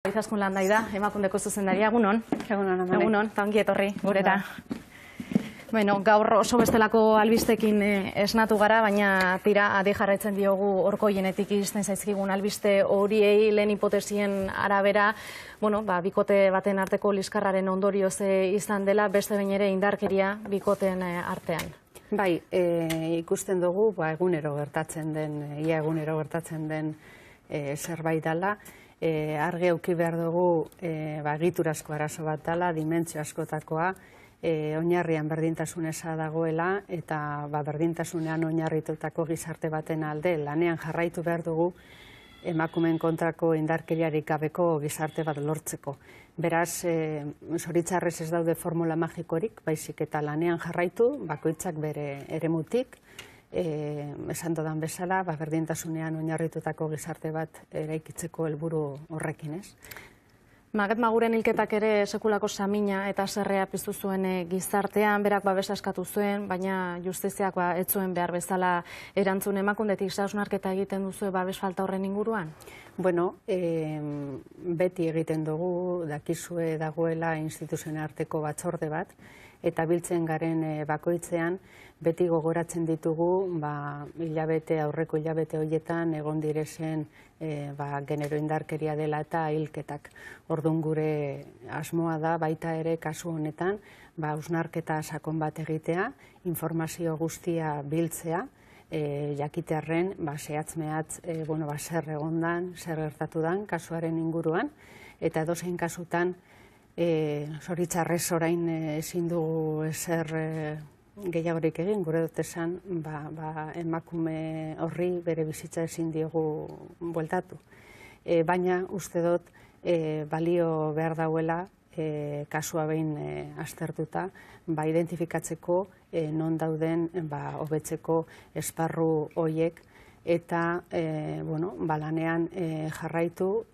Izaskun Landai da, Emakundeko zuzendaria, egunon. Egunon, eta ongi etorri, gurera. Bueno, gaur oso bestelako albistekin esnatu gara, baina tira adi jarraitzen diogu horkoienetik iristen zaizkigun albiste horiei lehen hipotesien arabera, bikote baten arteko liskarraren ondorioz izan dela, beste behin ere indarkeria bikoteen artean. Bai, ikusten dugu, egunero gertatzen den zerbait dela, argi auki behar dugu egiturazko arazo bat dela, dimentsio askotakoa, oinarrian berdintasuneza dagoela eta berdintasunean oinarritutako gizarte baten alde lanean jarraitu behar dugu emakumeen kontrako indarkeriarik gabeko gizarte bat lortzeko. Beraz, zoritxarrez ez daude formula magikorik, baizik eta lanean jarraitu, bakoitzak bere eremutik, esan dodan bezala, berdintasunean oinarritutako gizarte bat eraikitzeko helburu horrekin, ez? Maget Maguren hilketak ere sekulako samina eta zerrea piztu zuen gizartean, berak babesa eskatu zuen, baina justiziak ez zuen behar bezala erantzun. Emakundetik hausnarketa egiten duzu babes falta horren inguruan? Bueno, beti egiten dugu, dakizue dagoela instituzioen arteko batzorde bat, eta biltzen garen bakoitzean, beti gogoratzen ditugu, aurreko hilabete horietan egon direzen genero indarkeria dela eta hilketak. Orduan gure asmoa da baita ere kasu honetan, hausnarketa sakon bat egitea, informazio guztia biltzea, jakitearren, zehatz-mehatz, zer egondan, zer gertatu dan kasuaren inguruan, eta edozein kasutan, zoritxarrez orain ezin dugu ezer gehiagorik egin, gure dut esan, emakume horri bere bizitza ezin diogu bueltatu. Baina uste dut balio behar dauela kasua behin aztertuta, identifikatzeko non dauden hobetzeko esparru horiek eta lanean jarraitu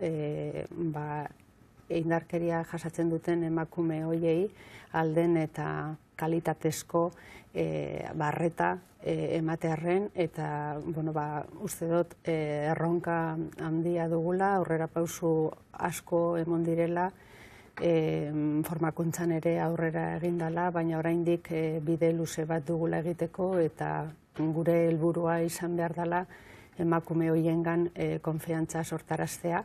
indarkeria jasatzen duten emakume horiei alden eta kalitatezko barreta ematearren eta uste dut erronka handia dugula, aurrera pausu asko emon direla, formakuntzan ere aurrera egindala, baina oraindik bide luze bat dugula egiteko eta gure helburua izan behar dela emakume horiengan konfiantza sortaraztea,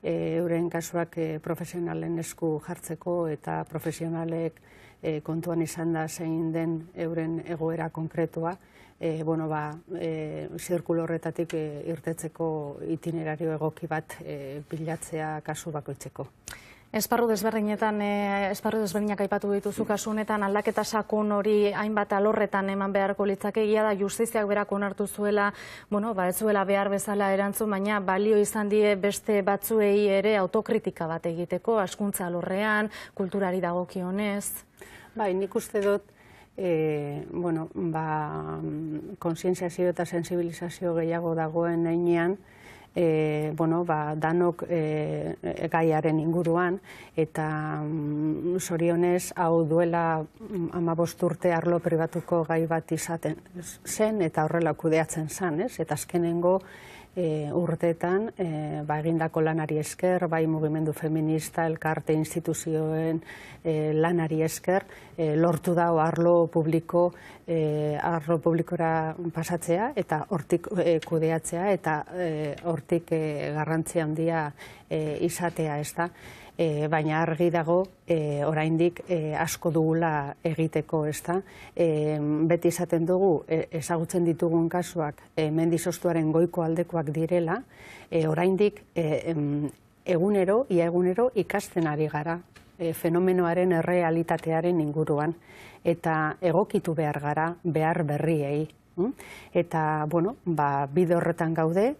euren kasuak profesionalen esku jartzeko eta profesionalek kontuan izan da zein den euren egoera konkretua, zirkulo horretatik irtetzeko itinerario egoki bat bilatzea kasu bakoitzeko. Esparru desberdinak aipatu dituzu kasu honetan, aldaketa sakon hori hainbat alorretan eman beharko litzake, egia da justiziak berak onartu zuela, ez zuela behar bezala erantzun, baina balio izan die beste batzuei ere autokritika bat egiteko, hezkuntza alorrean, kulturari dagokionez. Bai, nik uste dut, konsientziazio eta sensibilizazio gehiago dagoen heinean, danok gaiaren inguruan, eta zorionez hau duela 15 urte arlo pribatuko gai bat izaten zen, eta horrela kudeatzen zen, eta azkenengo urteetan egindako lanari esker, bai mugimendu feminista, elkarte instituzioen lanari esker, lortu da arlo publikora pasatzea eta hortik kudeatzea eta hortik garrantzi handia izatea, ez da. Baina argi dago oraindik asko dugula egiteko, ez da. Beti izaten dugu ezagutzen ditugun kasuak mendizoztuaren goiko aldekoak direla, oraindik ia egunero ikasten ari gara fenomenoaren errealitatearen inguruan eta egokitu behar gara behar berriei. Eta, bide horretan gaude,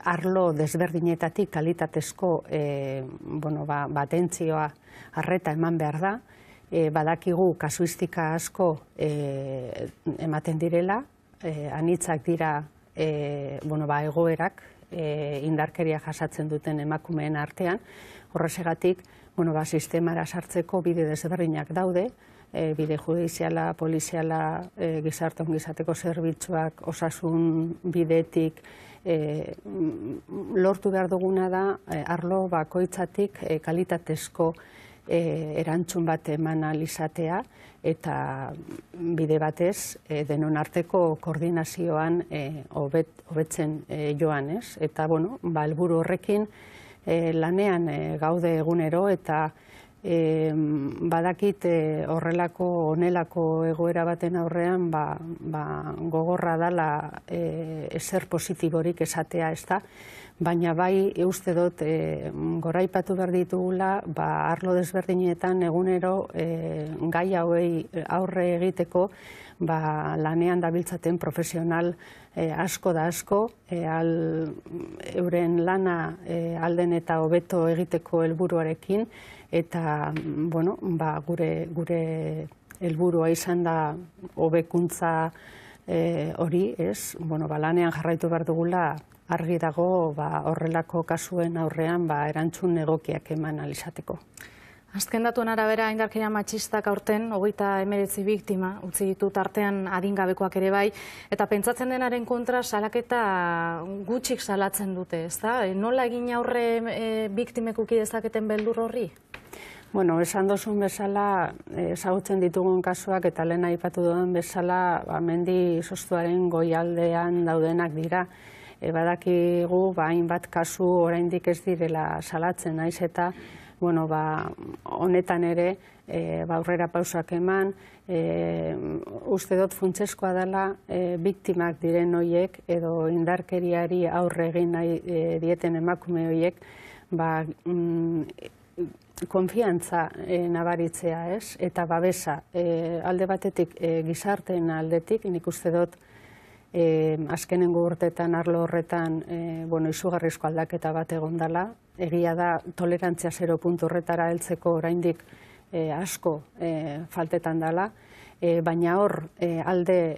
arlo desberdinetatik kalitatezko atentzioa arreta eman behar da, badakigu kasuistika asko ematen direla, anitzak dira egoerak indarkeria jasatzen duten emakumeen artean, horrezegatik sistemara sartzeko bide desberdinak daude, bide judiziala, poliziala, gizarte ongizateko zerbitzuak, osasun bidetik, lortu behar duguna da arlo bakoitzatik kalitatezko erantzun bat eman ahal izatea eta bide batez denon arteko koordinazioan hobetzen joan, ez? Eta, helburu horrekin lanean gaude egunero eta badakit horrelako onelako egoera baten aurrean gogorra dela ezer positiborik esatea, ez da? Baina bai uste dut goraipatu behar ditugula arlo desberdinetan egunero gai hauei aurre egiteko lanean dabiltzaten profesional asko da asko, euren lana alden eta hobeto egiteko helburuarekin, eta gure helburua izan da hobekuntza hori, ez? Lanean jarraitu behar dugula argi dago horrelako kasuen aurrean erantzun egokiak eman ahal izateko. Azken datuen arabera, indarkeria matxistak aurten 39 biktima utzi ditu, tartean adingabekoak ere bai, eta pentsatzen denaren kontra salaketa gutxik salatzen dute, ezta? Nola egin aurre biktimek uki dezaketen beldur horri? Esan dozun bezala, ezagutzen ditugun kasuak eta lehen aipatu duen bezala, mendi izoztuaren goialdean daudenak dira. Badakigu, hainbat kasu oraindik ez direla salatzen, naiz eta honetan ere aurrera pausak eman, uste dut funtsezkoa dela biktimak diren horiek edo indarkeriari aurre egin nahi dieten emakume horiek konfiantza nabaritzea, ez? Eta babesa alde batetik gizarteen aldetik, nik uste dut azkenengo urteetan arlo horretan izugarrizko aldaketa bat egon dela. Egia da tolerantzia 0 puntu horretara heltzeko oraindik asko faltetan dela, baina hor alde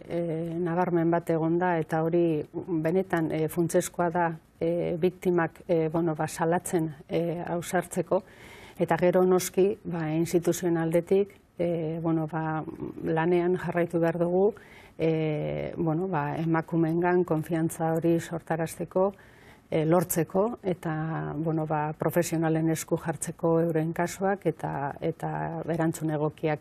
nabarmen bat egon da eta hori benetan funtsezkoa da biktimak salatzen ausartzeko, eta gero noski instituzioen aldetik lanean jarraitu behar dugu emakumeengan konfiantza hori sortarazteko, lortzeko eta profesionalen esku jartzeko euren kasuak eta erantzun egokiak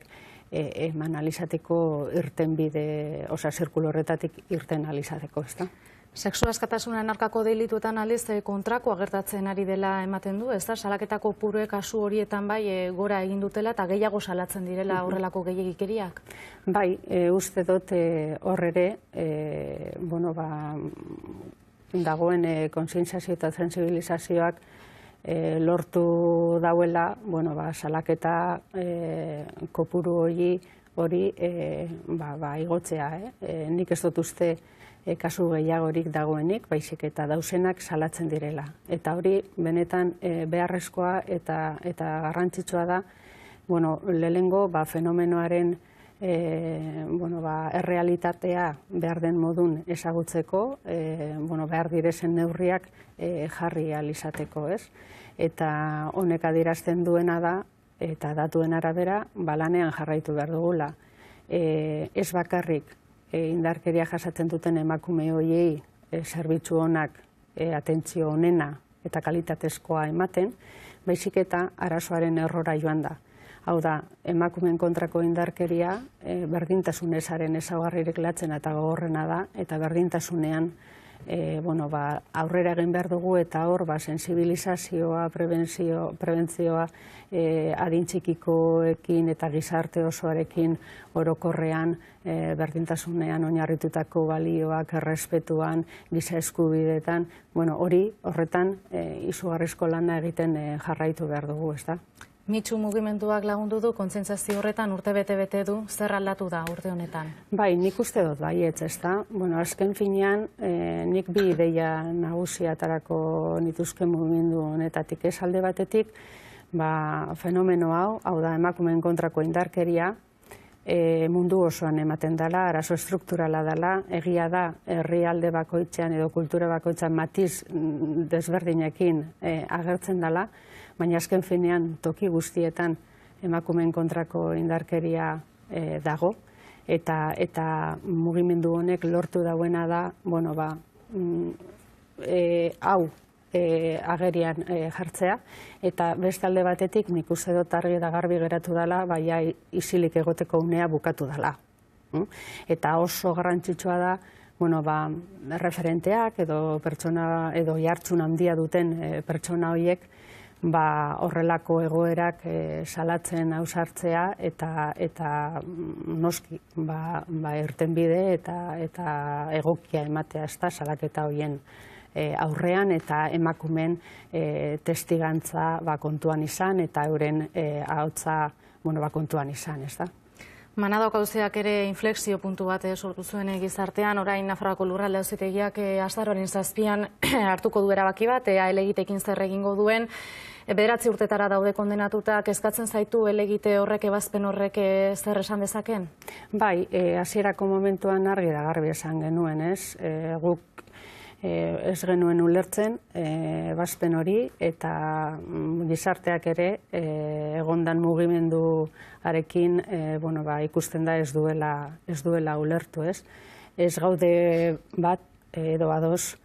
eman alizateko irtenbide, zirkulu horretatik irten alizateko, ez da? Sexu askatasunen aurkako delituetan aldiz kontrakoa gertatzen ari dela ematen du, ez da? Salaketako purue kasu horietan gora egin dutela eta gehiago salatzen direla horrelako gehiagikeriak? Bai, uste dut hor ere, dagoen kontzientziazio eta sensibilizazioak lortu dauela, salaketa kopuru hori igotzea. Nik ez dut uste kasu gehiagorik dagoenik, baizik eta dausenak salatzen direla. Eta hori benetan beharrezkoa eta garrantzitsua da, lehenengo fenomenoaren errealitatea behar den modun ezagutzeko, behar direzen neurriak jarri ahal izateko, ez? Eta honek adierazten duena da, eta datuen arabera, lanean jarraitu behar dugula. Ez bakarrik indarkeria jasatzen duten emakume horiei zerbitzu onak, atentzio onena eta kalitatezkoa ematen, baizik eta arazoaren errora joan da. Hau da, emakumeen kontrako indarkeria berdintasun ezaren ezaugarririk latzen eta gogorrena da, eta berdintasunean aurrera egin behar dugu eta hor sensibilizazioa, prebentzioa adintxikikoekin eta gizarte osoarekin orokorrean berdintasunean oinarritutako balioak, errespetuan, giza eskubideetan, horretan izugarrizko lana egiten jarraitu behar dugu, ez da? Mitxu mugimenduak lagundu du, kontzientziazio horretan urte bete du, zer aldatu da urte honetan? Bai, nik uste dut baietz, ez da? Azken finean, nik bi ideia nagusia atarako nituzke mugimendu honetatik, ez alde batetik, fenomeno hau da emakumeen kontrako indarkeria, mundu osoan ematen dela, arazo strukturala dela, egia da herrialde bakoitzean edo kultura bakoitzean matiz desberdinekin agertzen dela, baina azken finean toki guztietan emakumeen kontrako indarkeria dago, eta mugimendu honek lortu dauena da, hau agerian jartzea, eta beste alde batetik nik uste dut argi eta garbi geratu dela, baina isilik egoteko unea bukatu dela. Eta oso garrantzitsua da, referenteak edo pertsona edo jartzun handia duten pertsona horiek horrelako egoerak salatzen ausartzea eta noski irtenbide eta egokia ematea salaketa horien aurrean eta emakumeen testigantza kontuan izan eta euren ahotsa kontuan izan, ez da? Manado Kauzeak ere inflexio puntu bat sortu zuen gizartean, orain Nafarroako Lurralde Auzitegiak azaroaren 7 hartuko du erabaki bat, helegiteekin zer egingo duen, 9 urtetara daude kondenatuta, kezkatzen zaitu helegite horrek, ebazpen horrek zer esan dezaken? Bai, hasierako momentuan argi da garbi esan genuen, ez? Guk ez genuen ulertzen ebazpen hori eta gizarteak ere egondan mugimenduarekin ikusten da ez duela ulertu, ez? Ez gaude bat edo ados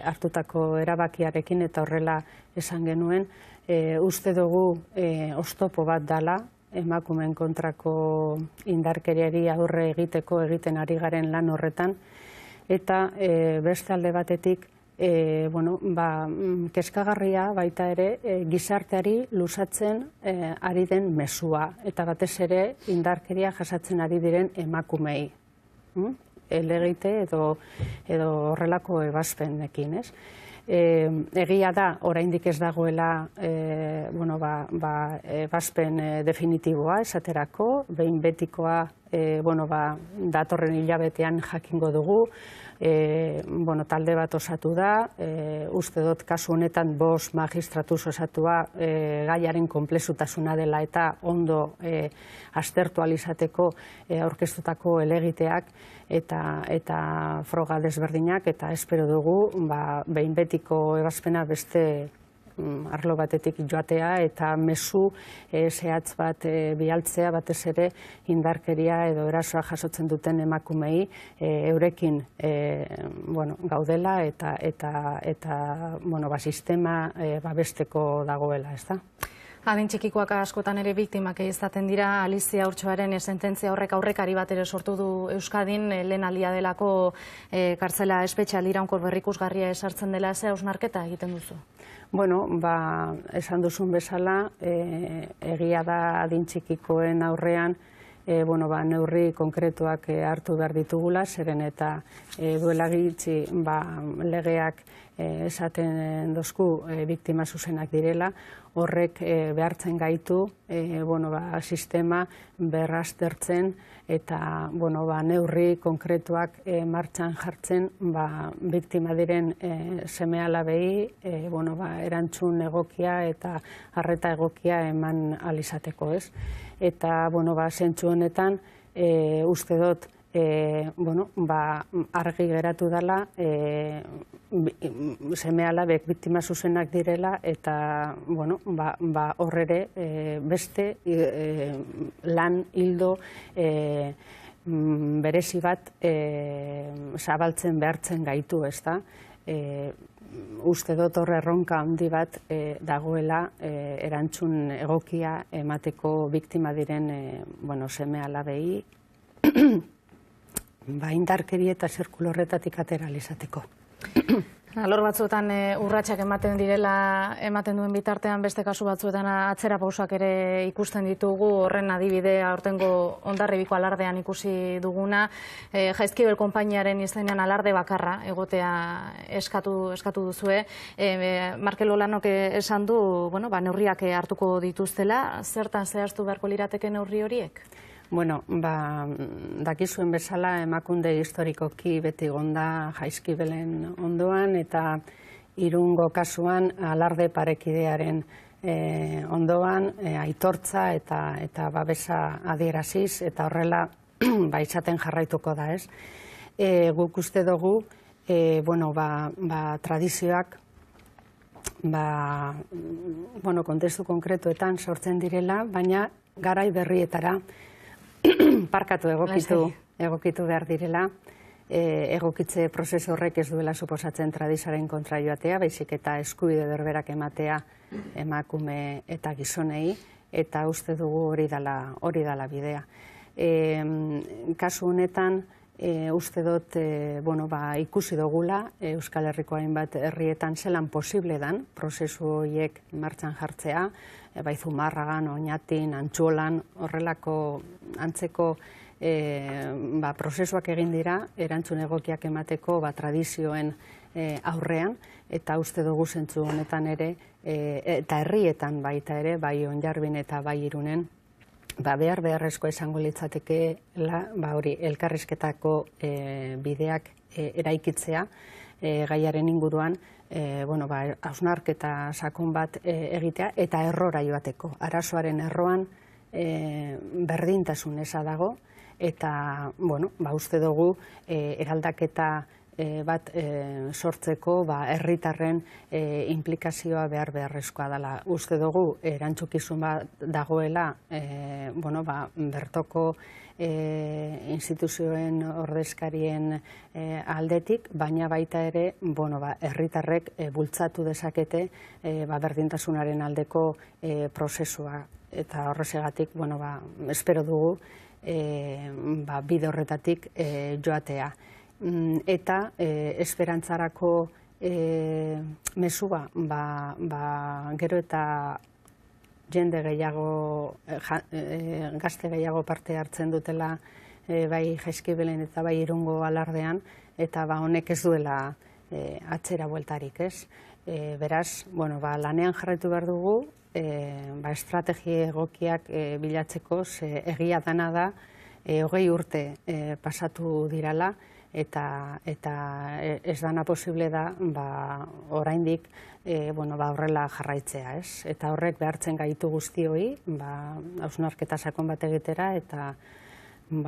hartutako erabakiarekin eta horrela esan genuen, uste dugu oztopo bat dala emakumeen kontrako indarkeriari aurre egiten ari garen lan horretan, eta beste alde batetik kezkagarria baita ere gizarteari luzatzen ari den mezua, eta batez ere indarkeria jasatzen ari diren emakumei. Helegite edo horrelako ebazpenekin, ez? Egia da, oraindik ez dagoela ebazpen definitiboa esaterako, behin betikoa datorren hilabetean jakingo dugu, talde bat osatu da, uste dut kasu honetan 5 magistratuz osatua gaiaren konplexutasuna dela eta ondo aztertu ahal izateko aurkeztutako helegiteak eta froga desberdinak, eta espero dugu behin betiko ebazpena beste arlo batetik joatea eta mezu zehatz bat bialtzea, batez ere indarkeria edo erasoa jasotzen duten emakumei eurekin gaudela eta sistema babesteko dagoela, ez da? Adin txikikoak askotan ere biktimak izaten dira. Alizia Urtxoaren sententzia horrek aurrekari bat ere sortu du Euskadin, lehen aldia delako kartzela espetxean iraunkor berrikusgarria esartzen dela, ze hausnarketa egiten duzu? Esan duzun bezala, egia da adin txikikoen aurrean neurri konkretuak hartu behar ditugula, zeren eta duela gitxi legeak esaten dozku biktima zuzenak direla, horrek behartzen gaitu sistema berraztertzen eta neurri konkretuak martxan jartzen biktima diren seme-alabei erantzun egokia eta arreta egokia eman ahal izateko, ez? Eta zentzu honetan uste dut argi geratu dela seme-alabek biktima zuzenak direla eta horrere beste lan hildo berezi bat zabaltzen behartzen gaitu, ez da? Uste dut horre erronka handi bat dagoela erantzun egokia emateko biktima diren seme-alabei indarkeri eta zirkulo horretatik atera ahal izateko. Alor batzuetan urratsak ematen direla, ematen duen bitartean, beste kasu batzuetan atzera pausoak ere ikusten ditugu, horren adibidea aurtengo Hondarribiko alardean ikusi duguna, Jaizkibel konpainiaren izenean alarde bakarra egotea eskatu duzue. Markel Olanok esan du, neurriak hartuko dituztela, zertan zehaztu beharko lirateke neurri horiek? Dakizuen bezala emakunde historikoki beti gonda Jaizkibelen ondoan eta Irungo kasuan alarde parekidearen ondoan aitortza eta babesa adieraziz eta horrela izaten jarraituko da, ez? Guk uste dugu tradizioak kontestu konkretuetan sortzen direla, baina garai berrietara parkatu egokitu behar direla, egokitze prozesu horrek ez duela suposatzen tradizioaren kontra joatea, baizik eta eskubide berberak ematea emakume eta gizonei, eta uste dugu hori dela bidea. Kasu honetan, uste dut ikusi dugula Euskal Herriko hainbat herrietan zelan posible dan prozesu horiek martxan jartzea, bai Zumarragan, Oñatin, Antxolan, horrelako antzeko prozesuak egin dira, erantzun egokiak emateko tradizioen aurrean, eta uste dugu zentzu honetan ere, eta herrietan baita ere, bai Onjarbin eta bai Irunen, beharrezkoa izango litzateke hori elkarrizketako bideak eraikitzea gaiaren inguruan, hausnarketa sakon bat egitea eta errora joateko. Arazoaren erroan berdintasun eza dago, eta uste dugu eraldaketa bat sortzeko herritarren implikazioa beharrezkoa dela. Uste dugu erantzukizun bat dagoela bertoko instituzioen ordezkarien aldetik, baina baita ere herritarrek bultzatu dezakete berdintasunaren aldeko prozesua. Eta horrezegatik espero dugu bide horretatik joatea. Eta esperantzarako mesua, gero eta jende gehiago, gazte gehiago parte hartzen dutela bai Jaizkibelen eta bai Irungo alardean, eta honek ez duela atzera bueltarik, ez? Beraz, lanean jarraitu behar dugu, estrategia egokiak bilatzeko, egia dana da, 20 urte pasatu dirala, eta ez dana posible da oraindik horrela jarraitzea, ez? Eta horrek behartzen gaitu guztioi, hausnarketa sakon bat egitera, eta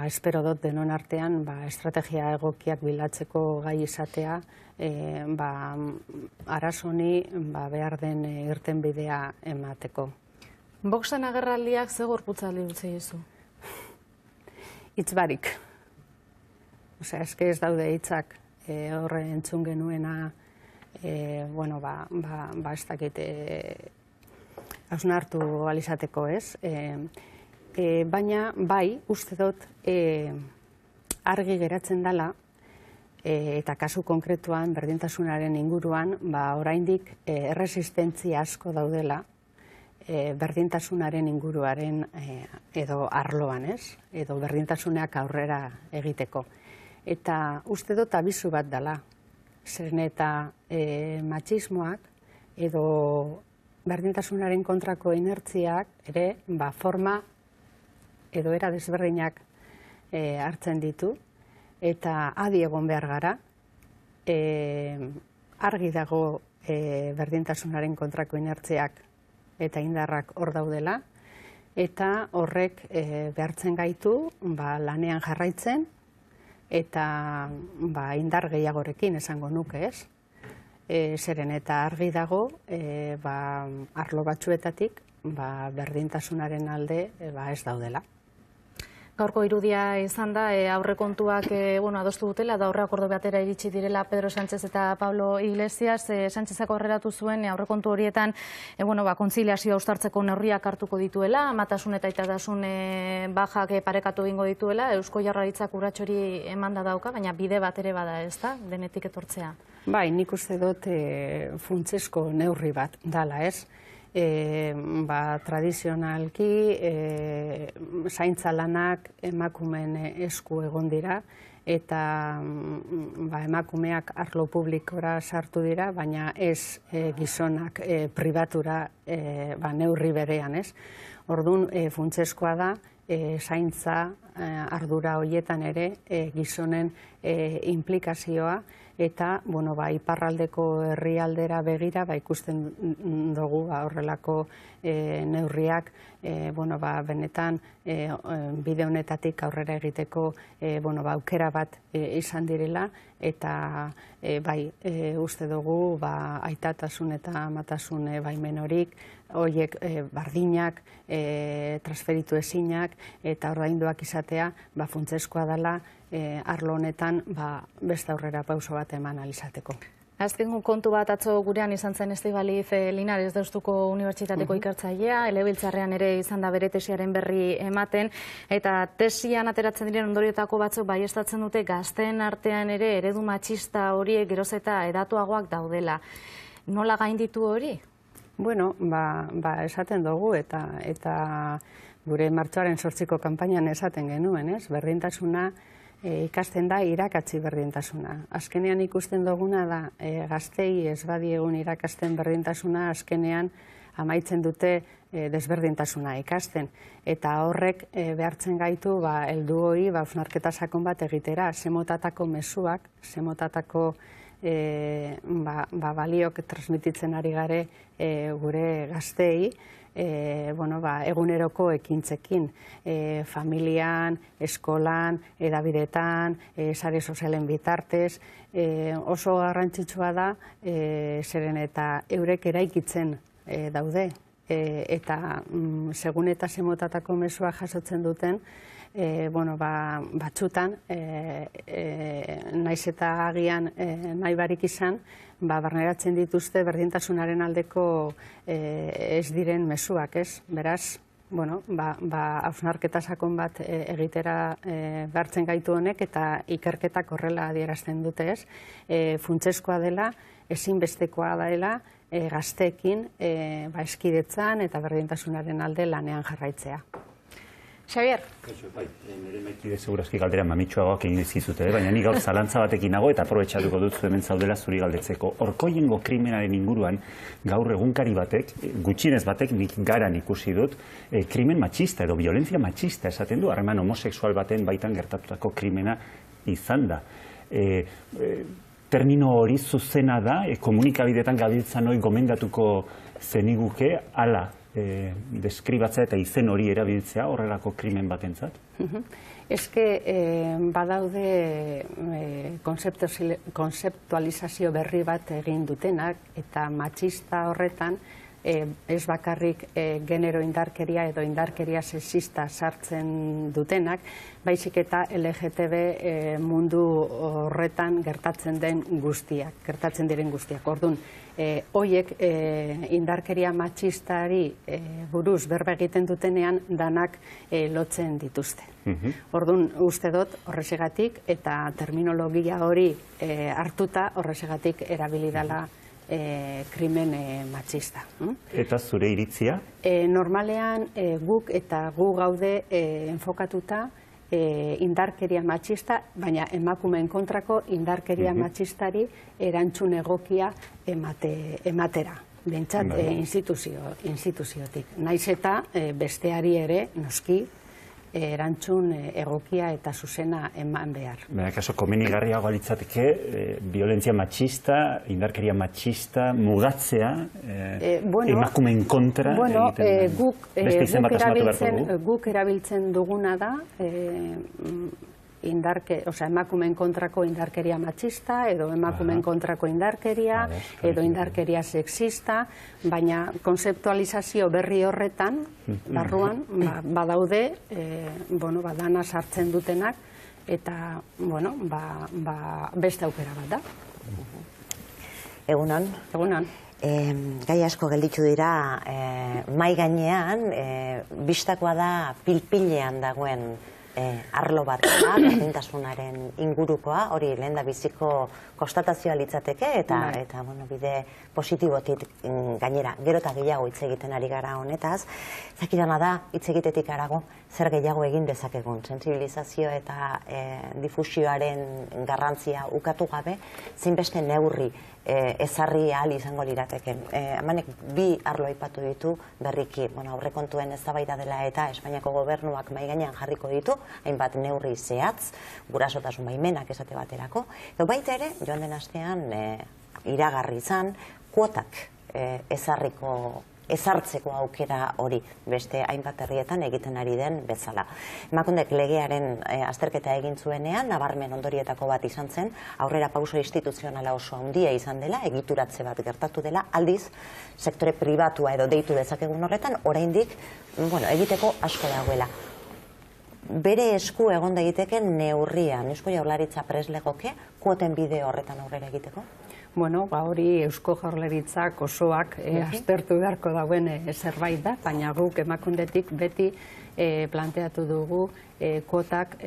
espero dut denon artean estrategia egokiak bilatzeko gai izatea, arazoni behar den irten bidea emateko. Voxen agerraldiak ze gorputzaldi utzi dizu? Hitz barik. Eske ez daude hitzak horre entzun genuena, ez dakit hausnartu alizateko, ez? Baina bai, uste dut argi geratzen dela, eta kasu konkretuan berdintasunaren inguruan, oraindik erresistentzia asko daudela berdintasunaren inguruaren edo arloan, ez? Edo berdintasunak aurrera egiteko. Eta uste dut abizu bat dela, zeren eta matxismoak edo berdintasunaren kontrako inertziak ere forma edo era desberdinak hartzen ditu, eta adi egon behar gara, argi dago berdintasunaren kontrako inertziak eta indarrak hor daudela, eta horrek behartzen gaitu lanean jarraitzen, eta indar gehiagorekin esango nuke, ez? Zeren eta argi dago, arlo batzuetatik, berdintasunaren alde ez daudela. Gaurko irudia izan da, aurrekontuak adostu dutela, da aurre akordo batera iritsi direla Pedro Sánchez eta Pablo Iglesias. Sánchezak aurreratu zuen aurrekontu horietan kontziliazioa uztartzeko neurriak hartuko dituela, amatasun eta aitatasun bajak parekatu egingo dituela, Eusko Jaurlaritzak urrats hori emanda dauka, baina bide bat ere bada, ez da, denetik etortzea? Bai, nik uste dut funtsezko neurri bat dala, ez? Tradizionalki zaintza lanak emakumeen esku egon dira, eta emakumeak arlo publikora sartu dira, baina ez gizonak pribatura neurri berean, ez? Orduan, funtsezkoa da, zaintza ardura horietan ere gizonen implikazioa, eta iparraldeko herrialdera begira ikusten dugu horrelako neurriak benetan bide honetatik aurrera egiteko aukera bat izan direla, eta bai, uste dugu aitatasun eta amatasun baimen horik, horiek bardinak, transferitu ezinak eta ordainduak izatea funtsezkoa dela arlo honetan beste aurrera pauso bat eman alizateko. Azken kontu bat atzo gurean izan zen Estibaliz Linares Deustuko Unibertsitateko ikertzailea, Legebiltzarrean ere izan da bere tesiaren berri ematen, eta tesian ateratzen diren ondorioetako batzuk baieztatzen dute gazteen artean ere eredu matxista horiek geroz eta hedatuagoak daudela. Nola gainditu hori? Bueno, esaten dugu eta gure martxoaren 8ko kanpainan esaten genuen, berdintasuna ikasten da irakatsi berdintasuna. Azkenean ikusten duguna da gaztei ez badiegun irakasten berdintasuna, azkenean amaitzen dute desberdintasuna ikasten. Eta horrek behartzen gaitu heldu hori hausnarketa sakon bat egitera, zemotatako mezuak, zemotatako baliok transmititzen ari gare gure gaztei, eguneroko ekintzekin, familian, eskolan, edabidetan, sare sozialen bitartez, oso garrantzitsua da, zeren eta eurek eraikitzen daude, eta segun eta zemotatako mesua jasotzen duten, batzutan, naiz eta agian nahi barik izan, barneratzen dituzte berdintasunaren aldeko ez diren mezuak, ez? Beraz, hausnarketa sakon bat egitera behartzen gaitu honek eta ikerketak horrela adierazten dute, ez? Funtsezkoa dela, ezinbestekoa dela, gazteekin eskidetzan eta berdintasunaren alde lanean jarraitzea. Xabier? Bai, nire maikide segurazki galdera mamitsuagoak egin dizkizute, baina ni gaur zalantza batekin nago eta aprobetxatuko dut hemen zaudela zuri galdetzeko. Orkoiengo krimenaren inguruan gaur egunkari batek, gutxienez batek nik garan ikusi dut, krimen matxista edo violentzia matxista esaten du, harreman homosexual baten baitan gertatutako krimena izan da. Termino hori zuzena da, komunikabideetan gabiltzan hori gomendatuko zeniguke, ala deskribatzea eta izen hori erabiltzea horrelako krimen batentzat? Eske badaude konzeptualizazio berri bat egin dutenak eta matxista horretan ez bakarrik genero indarkeria edo indarkeria sexista sartzen dutenak, baizik eta LGTB mundu horretan gertatzen diren guztiak. Orduan, hoiek indarkeria matxistari buruz berba egiten dutenean danak lotzen dituzte. Orduan, uste dut horrezegatik eta terminologia hori hartuta horrezegatik erabili dela krimen matxista. Eta zure iritzia? Normalean guk eta gu gaude enfokatuta indarkeria matxista, baina emakumeen kontrako indarkeria matxistari erantzun egokia ematera. Bentsat instituziotik. Naiz eta besteari ere noski erantzun egokia eta zuzena eman behar. Baina, kaso, komenigarriago litzateke, violentzia matxista, indarkeria matxista, mugatzea, emakumeen kontra egiten beste izen bat asmatu beharko dugu? Guk erabiltzen duguna da, emakumeen kontrako indarkeria matxista, edo emakumeen kontrako indarkeria, edo indarkeria sexista, baina konzeptualizazio berri horretan, barruan, badaude, dana sartzen dutenak, eta, beste aukera bat da. Egunon. Egunon. Gai asko gelditu dira, mai gainean, bistakoa da pilpilean dagoen arlo bat da, berdintasunaren ingurukoa, hori lehen da biziko konstatazioa litzateke, eta bide positibotik gainera, gero eta gehiago hitz egiten ari gara honetaz. Zakidana da, hitz egitetik harago, zer gehiago egin dezakegun, sentsibilizazio eta difusioaren garrantzia ukatu gabe, zinbeste neurri ezarri ahal izango lirateke. Hamanek bi arlo aipatu ditu berriki, aurrekontuen eztabaida dela eta Espainiako gobernuak mahai gainean jarriko ditu, hainbat neurri zehatz, gurasotasun baimenak esate baterako. Baita ere, joan den astean iragarri izan, kuotak ezarriko ezartzeko aukera hori beste hainbat herrietan egiten ari den bezala. Emakundek legearen azterketa egin zuenean, nabarmen ondorietako bat izan zen, aurrera pauso instituzionala oso handia izan dela, egituratze bat gertatu dela, aldiz, sektore pribatua edo deitu dezakegun horretan, oraindik egiteko asko dagoela. Bere esku egon daiteken neurrian, Eusko Jaurlaritza prest legoke, kuoten bide horretan aurrera egiteko? Bueno, hori Eusko Jaurlaritzak osoak aztertu beharko dauen zerbait da, baina guk Emakundetik beti planteatu dugu kuotak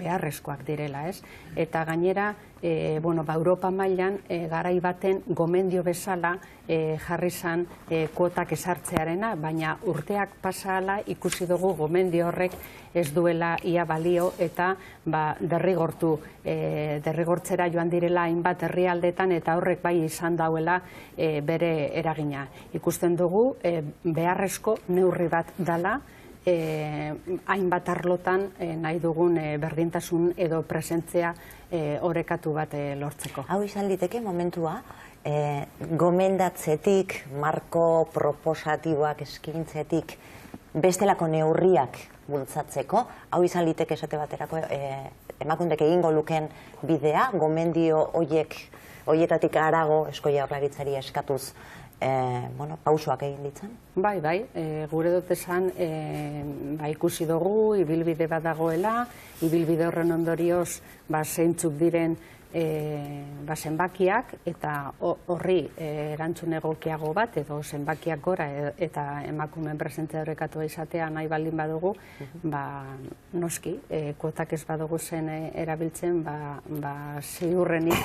beharrezkoak direla, ez? Eta gainera, Europa mailan garai baten gomendio bezala jarri zan kuotak ezartzearena, baina urteak pasahala ikusi dugu gomendio horrek ez duela ia balio eta derrigortzera joan direla hainbat herrialdetan eta horrek bai izan dauela bere eragina. Ikusten dugu beharrezko neurri bat dela hainbat arlotan nahi dugun berdintasun edo presentzia orekatu bat lortzeko. Hau izan liteke momentua, gomendatzetik, marko proposatiboak eskintzetik, bestelako neurriak bultzatzeko, hau izan liteke esate baterako Emakundek egingo luken bidea, gomendio hoietatik harago Eusko Jaurlaritzari eskatuz pausoak egin ditzen? Bai, gure dut esan ikusi dugu, ibilbide bat dagoela, ibilbide horren ondorioz zeintzuk diren zenbakiak eta horri erantzun egokiago bat edo zenbakiak gora eta emakumeen presentzia horrekatua izatea nahi baldin badugu, noski, kuotak ez badugu zen erabiltzen, ziurrenik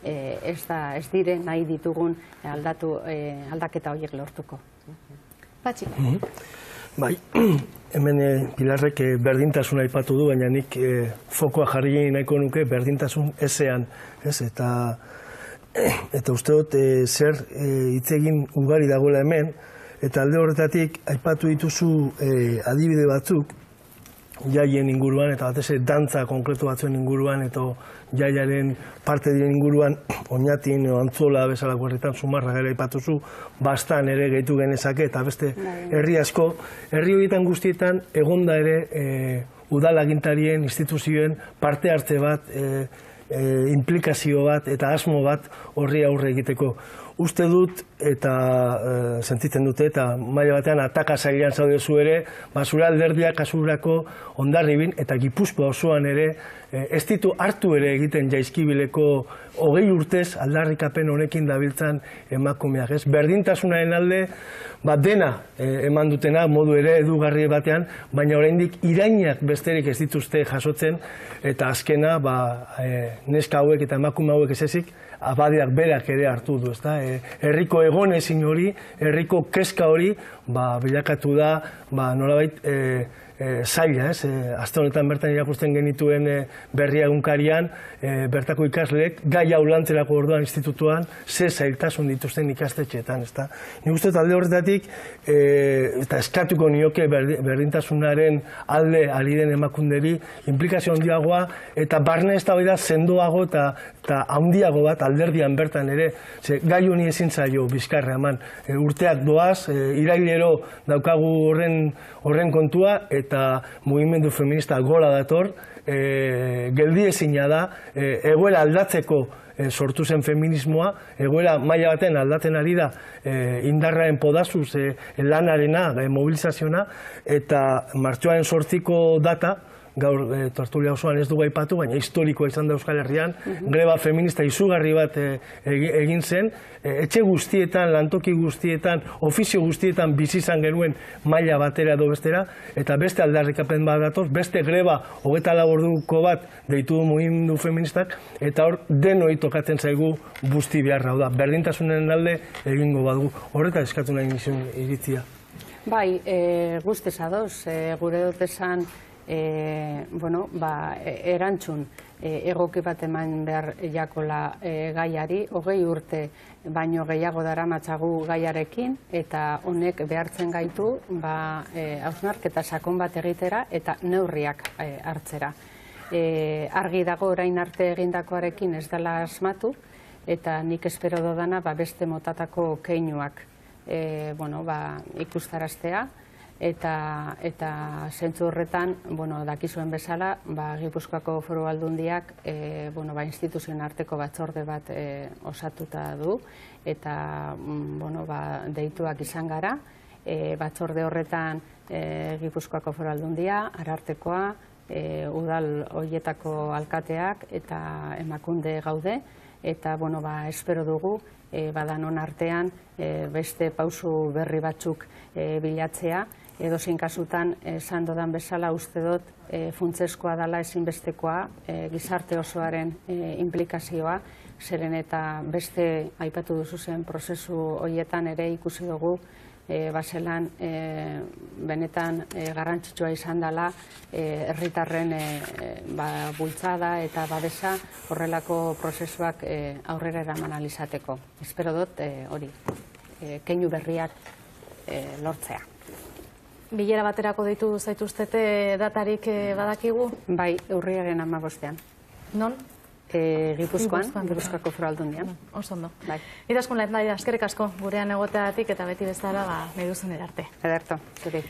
ez dire nahi ditugun aldaketa horiek lortuko. Patxi. Bai, hemen Pilarrek berdintasuna aipatu du, baina nik fokoa jarri nahiko nuke berdintasun ezean, eta uste dut zer hitz egin ugari dagoela hemen, eta alde horretatik aipatu dituzu adibide batzuk, jaien inguruan, eta batez dantza konkretu batzuen inguruan, eta jaiaren parte diren inguruan, Oñatin, Antzola, bezalako herritan, Zumarra gara aipatuzu, bastan ere gehitu genezake, eta beste herri asko, herri horietan guztietan, egonda ere udalagintarien, instituzioen parte hartze bat, implikazio bat eta asmo bat horri aurre egiteko. Uste dut eta sentitzen dute eta maila batean ataka zailean zaudezu ere, zure alderdiak kasurako Hondarribin eta Gipuzkoa osoan ere ez ditu hartu ere egiten Jaizkibileko 20 urtez aldarrikapen honekin dabiltzan emakumeak. Berdintasunaren alde dena eman dutena modu ere edugarri batean, baina oraindik irainak besterik ez dituzte jasotzen eta azkena neska hauek eta emakume hauek ezezik abadiak berak ere hartu du, herriko egonezin hori, herriko kezka hori, bilakatu da, nolabait zaila, aste honetan bertan irakurtzen genituen berria egunkarian, bertako ikasleek, gai hau lantzerako orduan institutuan, ze zailtasun dituzten ikastetxeetan, Nik uste alde horretatik, eta eskatuko nioke berdintasunaren alde ari den emakunderi, implikazio handiagoa, eta barne eztabaida sendoago eta handiago bat alderdian bertan ere, gai honi ezin zaio bizkarra eman. Urteak doaz, irailero daukagu horren kontua, eta mugimendu feminista gola dator, geldiezina da, egoera aldatzeko sortu zen feminismoa, egoera maila baten aldatzen ari da indarraren podazuz lanarena, mobilizaziona, eta martxoaren 8ko data, gaur tertulia osoan ez dugu aipatu, baina historikoa izan da Euskal Herrian, greba feminista izugarri bat egin zen, etxe guztietan, lantoki guztietan, ofizio guztietan bizi izan genuen maila batera edo bestera, eta beste aldarrikapen bat datoz, beste greba 24 orduko bat deitu du mugimendu feministak, eta hor denoi tokatzen zaigu busti beharra, da, berdintasunen alde egingo badugu. Horreta eskatu nahi nizun iritzia. Bai, guztez adoz, gure dut esan erantzun egoki bat eman behar jakola gaiari, 20 urte baino gehiago daramatzagu gaiarekin, eta honek behartzen gaitu hausnarketa sakon bat egitera eta neurriak hartzera. Argi dago orain arte egindakoarekin ez dela asmatu, eta nik espero dodana beste motatako keinuak ikustaraztea, eta zentzu horretan, dakizuen bezala, Gipuzkoako Foru Aldundiak instituzioen arteko batzorde bat osatuta du, eta deituak izan gara. Batzorde horretan Gipuzkoako Foru Aldundia, Arartekoa, udal horietako alkateak eta emakunde gaude, eta espero dugu badanon artean beste pausu berri batzuk bilatzea, edozein kasutan esan dodan bezala uste dut funtsezkoa dela ezinbestekoa gizarte osoaren implikazioa, zeren eta beste aipatu duzu zen prozesu horietan ere ikusi dugu baselan benetan garrantzitsua izan dela herritarren bultzada eta babesa horrelako prozesuak aurrera eraman ahal izateko. Espero dut hori, keinu berriak lortzea. Bilera baterako deitu zaituztete datarik badakigu? Bai, urriaren 15ean. Non? Gipuzkoan, Gipuzkoako Foru Aldundian. Oso ondo. Bai. Idazkun lehen eskerrik asko gurean egoteatik eta beti bezala nahi duzen erarte. Ederto, zuri.